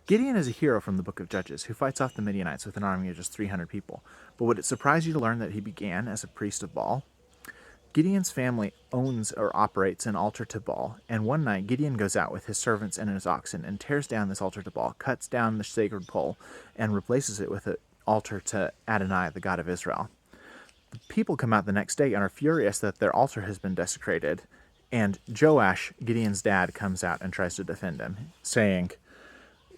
Gideon is a hero from the book of Judges who fights off the Midianites with an army of just 300 people. But would it surprise you to learn that he began as a priest of Baal? Gideon's family owns or operates an altar to Baal, and one night Gideon goes out with his servants and his oxen and tears down this altar to Baal, cuts down the sacred pole, and replaces it with an altar to Adonai, the God of Israel. The people come out the next day and are furious that their altar has been desecrated, and Joash, Gideon's dad, comes out and tries to defend him, saying,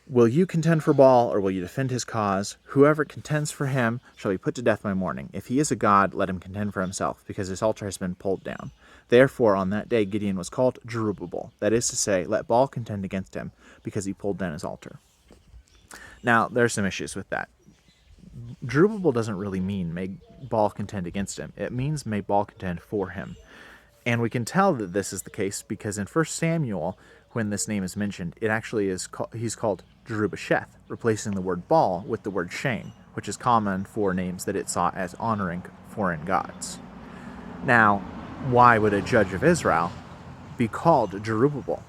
"Will you contend for Baal, or will you defend his cause? Whoever contends for him shall be put to death by morning. If he is a god, let him contend for himself, because his altar has been pulled down." Therefore, on that day, Gideon was called Jerubbaal. That is to say, let Baal contend against him, because he pulled down his altar. Now, there are some issues with that. Jerubbaal doesn't really mean may Baal contend against him. It means may Baal contend for him. And we can tell that this is the case because in 1 Samuel, when this name is mentioned, it actually is he's called Jerubbaal, replacing the word Baal with the word Shane, which is common for names that it saw as honoring foreign gods. Now, why would a judge of Israel be called Jerubbaal?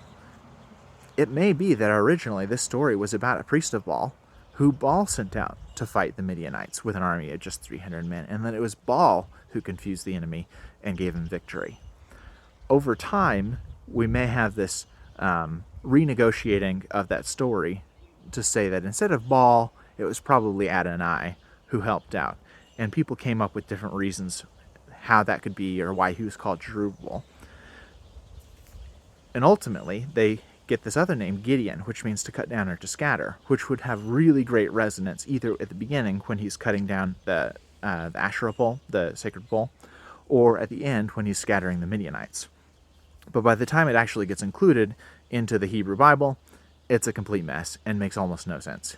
It may be that originally this story was about a priest of Baal who Baal sent out to fight the Midianites with an army of just 300 men, and that it was Baal who confused the enemy and gave him victory. Over time, we may have this renegotiating of that story to say that instead of Baal, it was probably Adonai who helped out. And people came up with different reasons how that could be or why he was called Jerubbaal. And ultimately, they get this other name, Gideon, which means to cut down or to scatter, which would have really great resonance either at the beginning when he's cutting down the Asherah pole, the sacred pole, or at the end when he's scattering the Midianites. But by the time it actually gets included into the Hebrew Bible, it's a complete mess and makes almost no sense.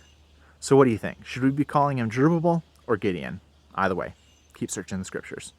So what do you think? Should we be calling him Jerubbaal or Gideon? Either way, keep searching the scriptures.